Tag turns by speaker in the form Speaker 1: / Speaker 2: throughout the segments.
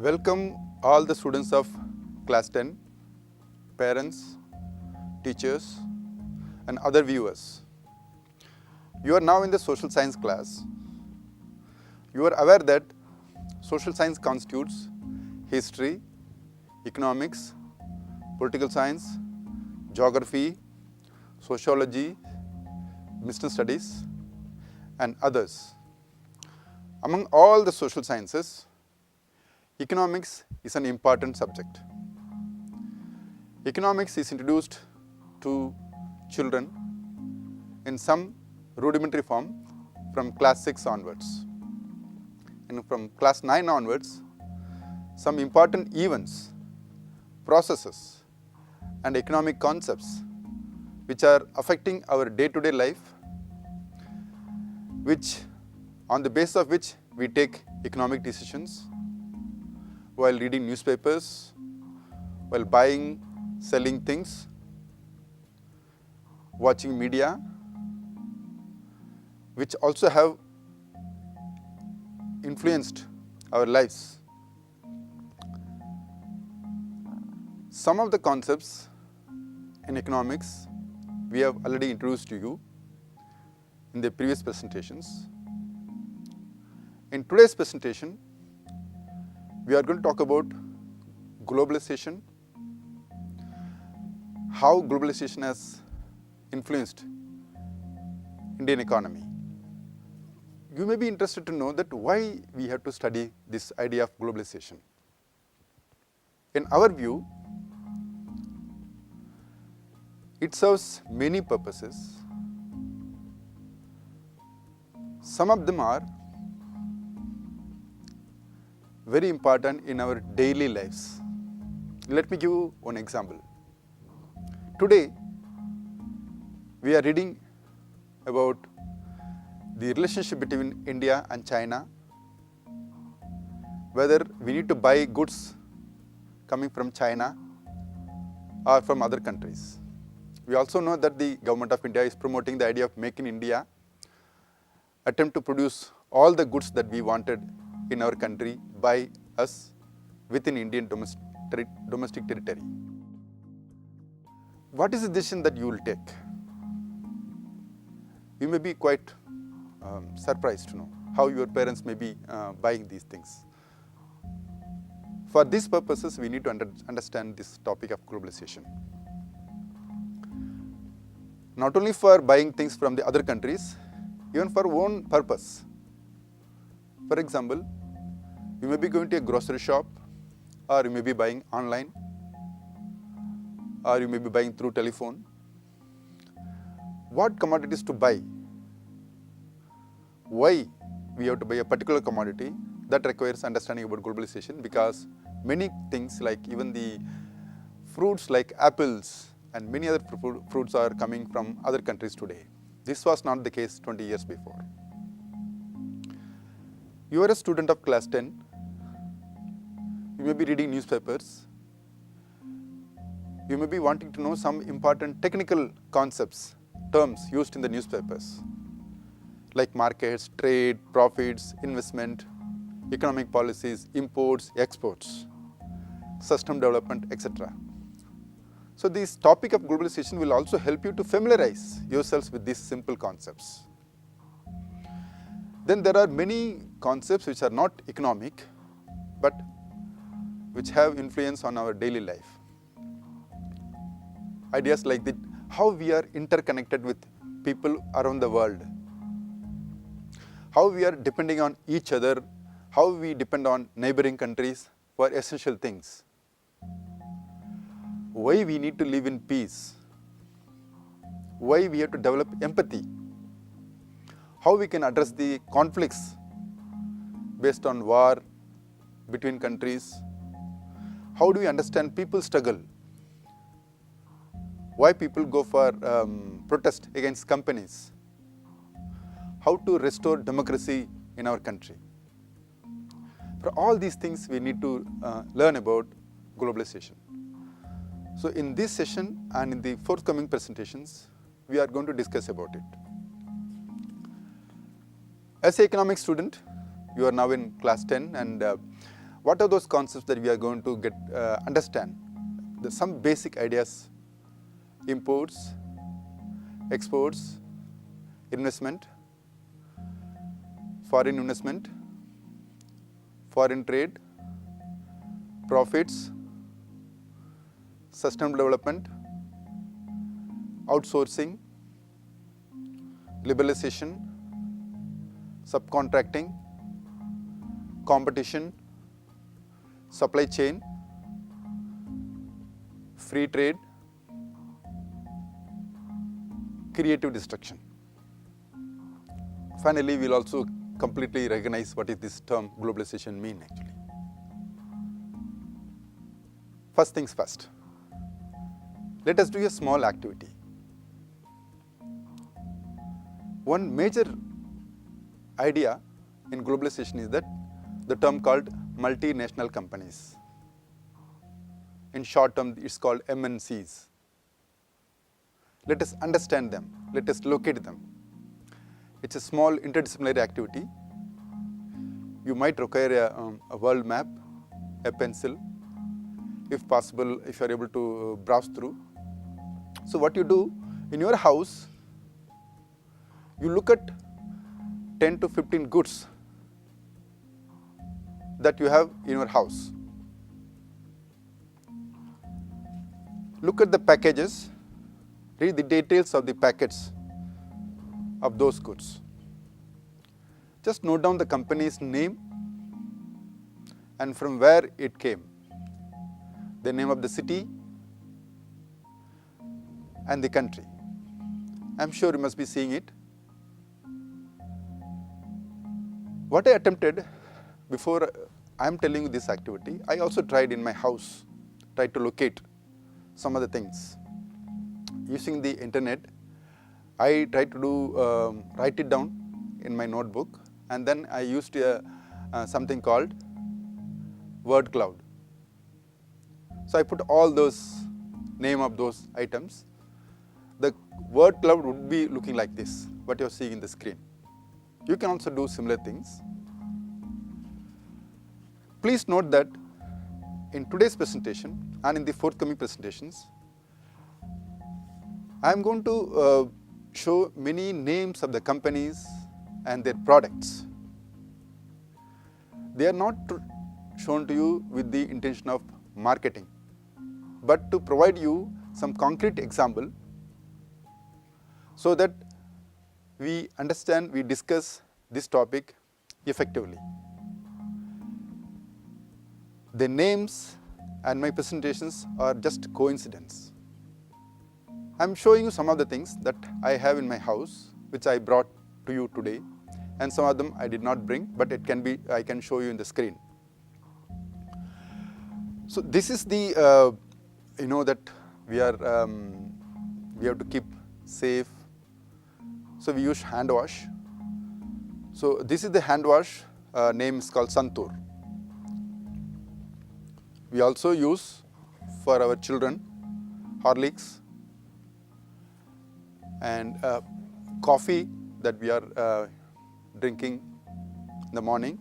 Speaker 1: Welcome all the students of class 10, parents, teachers and other viewers. You are now in the social science class. You are aware that social science constitutes history, economics, political science, geography, sociology, business studies and others. Among all the social sciences, economics is an important subject. Economics is introduced to children in some rudimentary form from class 6 onwards. And from class 9 onwards, some important events, processes and economic concepts which are affecting our day-to-day life, which on the basis of which we take economic decisions while reading newspapers, while buying, selling things, watching media, which also have influenced our lives. Some of the concepts in economics we have already introduced to you in the previous presentations. In today's presentation, we are going to talk about globalization, how globalization has influenced Indian economy. You may be interested to know that why we have to study this idea of globalization. In our view, it serves many purposes. Some of them are very important in our daily lives. Let me give you one example. Today, we are reading about the relationship between India and China, whether we need to buy goods coming from China or from other countries. We also know that the government of India is promoting the idea of Make in India, attempt to produce all the goods that we wanted in our country by us within Indian domestic territory. What is the decision that you will take? You may be quite surprised to know how your parents may be buying these things. For these purposes, we need to understand this topic of globalization. Not only for buying things from the other countries, even for own purpose. For example, you may be going to a grocery shop, or you may be buying online, or you may be buying through telephone. What commodities to buy? Why we have to buy a particular commodity? That requires understanding about globalization, because many things like even the fruits like apples and many other fruits are coming from other countries today. This was not the case 20 years before. You are a student of class 10. You may be reading newspapers. You may be wanting to know some important technical concepts, terms used in the newspapers, like markets, trade, profits, investment, economic policies, imports, exports, system development, etc. So this topic of globalization will also help you to familiarize yourselves with these simple concepts. Then there are many concepts which are not economic, but which have influence on our daily life. Ideas like how we are interconnected with people around the world, how we are depending on each other, how we depend on neighboring countries for essential things, why we need to live in peace, why we have to develop empathy, how we can address the conflicts based on war between countries, how do we understand people's struggle, why people go for protest against companies, how to restore democracy in our country. For all these things, we need to learn about globalization. So in this session and in the forthcoming presentations, we are going to discuss about it. As an economics student, you are now in class 10, and What are those concepts that we are going to get understand? There's some basic ideas: imports, exports, investment, foreign investment, foreign trade, profits, sustainable development, outsourcing, globalization, subcontracting, competition, supply chain, free trade, creative destruction. Finally, we will also completely recognize what is this term globalization mean actually. First things first, let us do a small activity. One major idea in globalization is that the term called multinational companies. In short term, it's called MNCs. Let us understand them. Let us locate them. It's a small interdisciplinary activity. You might require a world map, a pencil, if possible, if you are able to browse through. So what you do in your house, you look at 10 to 15 goods that you have in your house. Look at the packages, read the details of the packets of those goods. Just note down the company's name and from where it came, the name of the city and the country. I'm sure you must be seeing it. What I attempted before I'm telling you this activity, I also tried in my house, tried to locate some of the things. Using the internet, I tried to do write it down in my notebook, and then I used something called word cloud. So I put all those name of those items. The word cloud would be looking like this, what you're seeing in the screen. You can also do similar things. Please note that in today's presentation and in the forthcoming presentations, I am going to show many names of the companies and their products. They are not shown to you with the intention of marketing, but to provide you some concrete example so that we understand, we discuss this topic effectively. The names and my presentations are just coincidence. I'm showing you some of the things that I have in my house, which I brought to you today, and some of them I did not bring, but I can show you in the screen. So this is the, that we have to keep safe. So we use hand wash. So this is the hand wash, name is called Santur. We also use for our children Horlicks and coffee that we are drinking in the morning.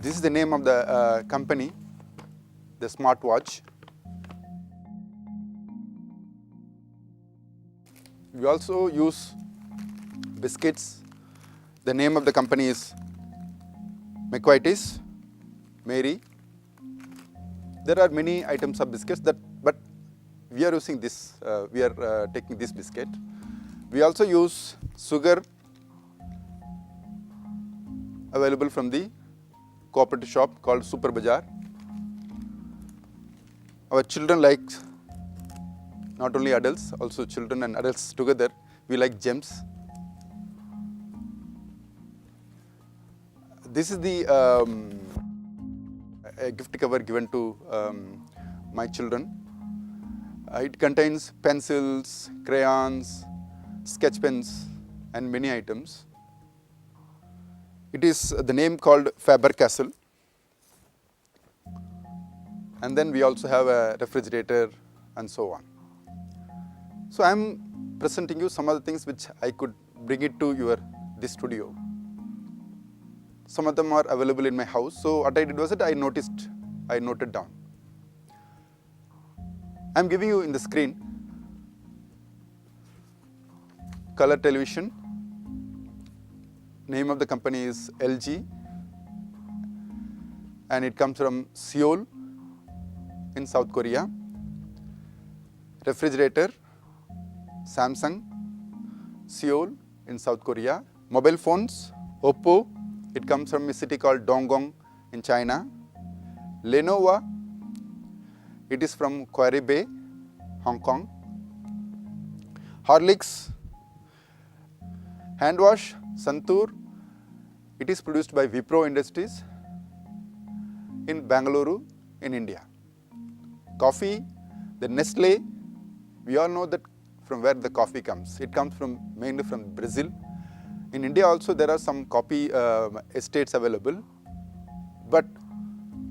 Speaker 1: This is the name of the company, the smartwatch. We also use biscuits. The name of the company is McVitie's, Mary. There are many items of biscuits but we are using this, we are taking this biscuit. We also use sugar available from the cooperative shop called Super Bazaar. Our children like, not only adults, also children and adults together, we like gems. This is the a gift cover given to my children. It contains pencils, crayons, sketch pens and many items. It is the name called Faber-Castell. And then we also have a refrigerator and so on. So I am presenting you some of the things which I could bring it to this studio. Some of them are available in my house. So what I did was that I noted down. I'm giving you in the screen color television. Name of the company is LG, and it comes from Seoul in South Korea. Refrigerator, Samsung, Seoul in South Korea. Mobile phones, Oppo, it comes from a city called Dongong in China. Lenovo, it is from Quarry Bay, Hong Kong. Horlicks, hand wash, Santur, it is produced by Wipro Industries in Bangalore in India. Coffee, the Nestle, we all know that from where the coffee comes. It comes mainly from Brazil. In India also there are some coffee estates available, but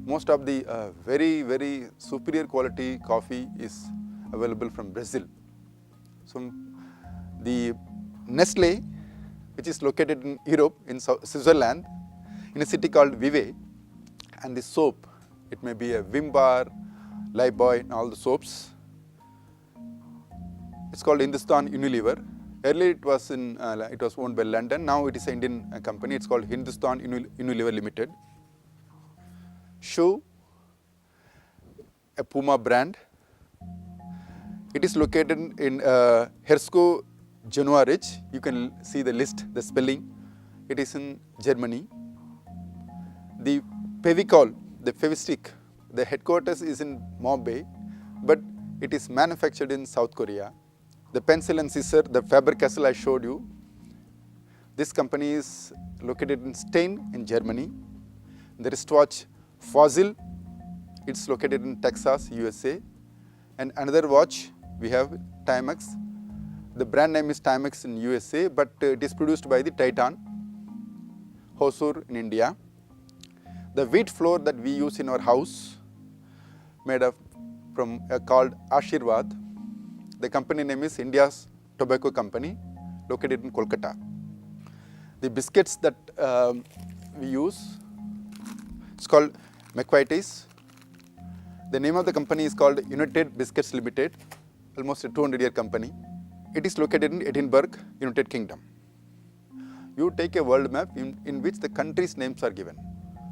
Speaker 1: most of the very, very superior quality coffee is available from Brazil. So the Nestle, which is located in Europe, in Switzerland, in a city called Vevey, and the soap, it may be a Vim Bar, Lifebuoy, and all the soaps. It's called Hindustan Unilever. Earlier it was owned by London. Now it is an Indian company. It's called Hindustan Unilever Limited. Shoe, a Puma brand. It is located in Herzogenaurach, Genoa Ridge. You can see the list, the spelling. It is in Germany. The Fevicol, the Fevistick, the headquarters is in Mumbai, but it is manufactured in South Korea. The pencil and scissor, the Faber-Castell I showed you, this company is located in Stein in Germany. The wristwatch Fossil, it's located in Texas, USA. And another watch, we have Timex. The brand name is Timex in USA, but it is produced by the Titan, Hosur in India. The wheat flour that we use in our house, made of called Ashirvad. The company name is India's Tobacco Company, located in Kolkata. The biscuits that we use, it's called McVitie's. The name of the company is called United Biscuits Limited, almost a 200-year company. It is located in Edinburgh, United Kingdom. You take a world map in which the countries' names are given.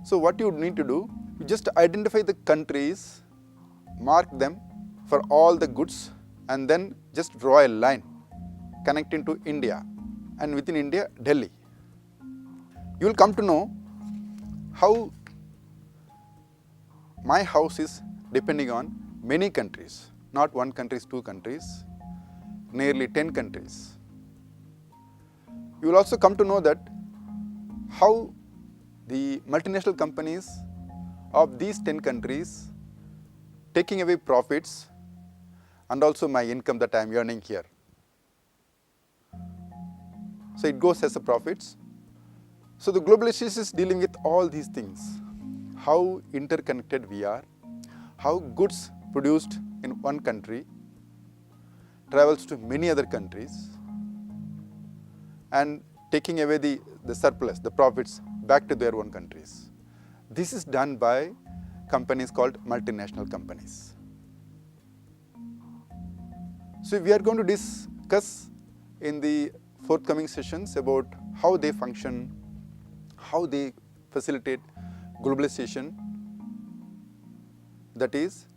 Speaker 1: So what you need to do, you just identify the countries, mark them for all the goods, and then just draw a line connecting to India, and within India, Delhi. You will come to know how my house is depending on many countries, not one country, two countries, nearly 10 countries. You will also come to know that how the multinational companies of these 10 countries taking away profits and also my income that I am earning here. So it goes as a profits. So the globalization is dealing with all these things. How interconnected we are, how goods produced in one country travels to many other countries, and taking away the surplus, the profits back to their own countries. This is done by companies called multinational companies. So we are going to discuss in the forthcoming sessions about how they function, how they facilitate globalization, that is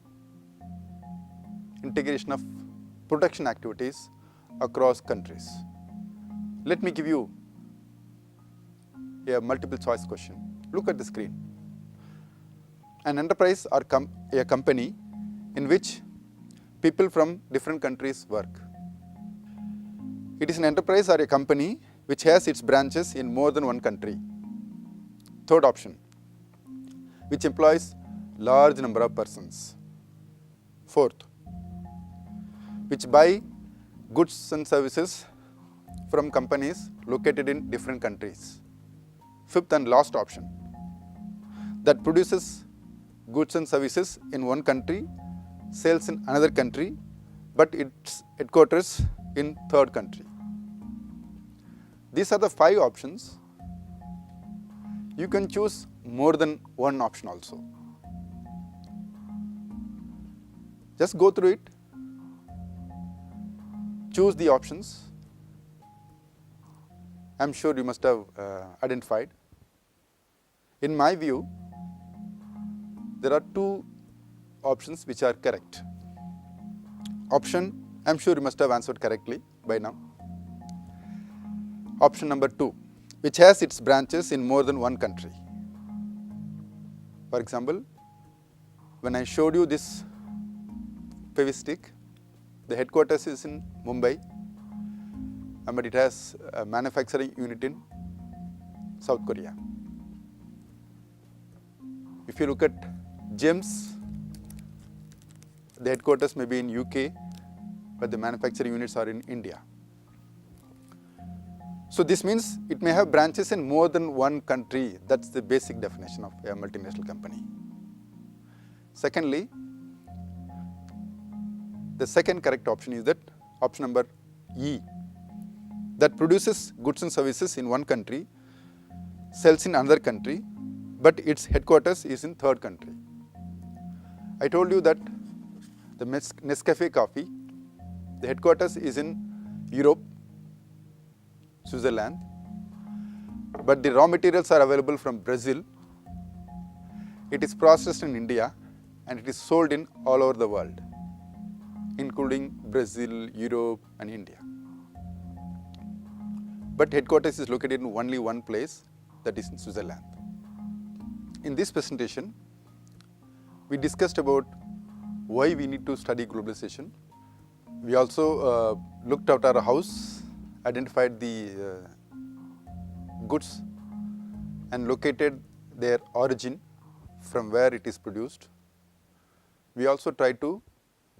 Speaker 1: integration of production activities across countries. Let me give you a multiple choice question. Look at the screen. An enterprise or a company in which people from different countries work. It is an enterprise or a company which has its branches in more than one country. Third option, which employs large number of persons. Fourth, which buy goods and services from companies located in different countries. Fifth and last option, that produces goods and services in one country, sells in another country, but its headquarters in third country. These are the 5 options. You can choose more than one option also. Just go through it, choose the options. I'm sure you must have identified. In my view, there are two options which are correct. Option, I'm sure you must have answered correctly by now. Option number 2, which has its branches in more than one country. For example, when I showed you this Fevistick, the headquarters is in Mumbai, but it has a manufacturing unit in South Korea. If you look at Gems, the headquarters may be in UK, but the manufacturing units are in India. So this means it may have branches in more than one country. That's the basic definition of a multinational company. Secondly, the second correct option is that option number E, that produces goods and services in one country, sells in another country, but its headquarters is in third country. I told you that the Nescafe coffee, the headquarters is in Europe, Switzerland, but the raw materials are available from Brazil. It is processed in India and it is sold in all over the world, including Brazil, Europe and India. But headquarters is located in only one place, that is in Switzerland. In this presentation, we discussed about why we need to study globalization. We also looked at our house, identified the goods and located their origin from where it is produced. We also tried to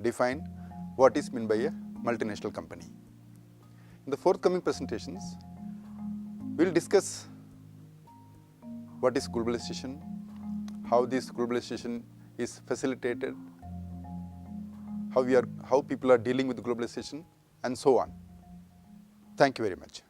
Speaker 1: define what is meant by a multinational company. In the forthcoming presentations, we will discuss what is globalization, how this globalization is facilitated, how people are dealing with globalization, and so on. Thank you very much.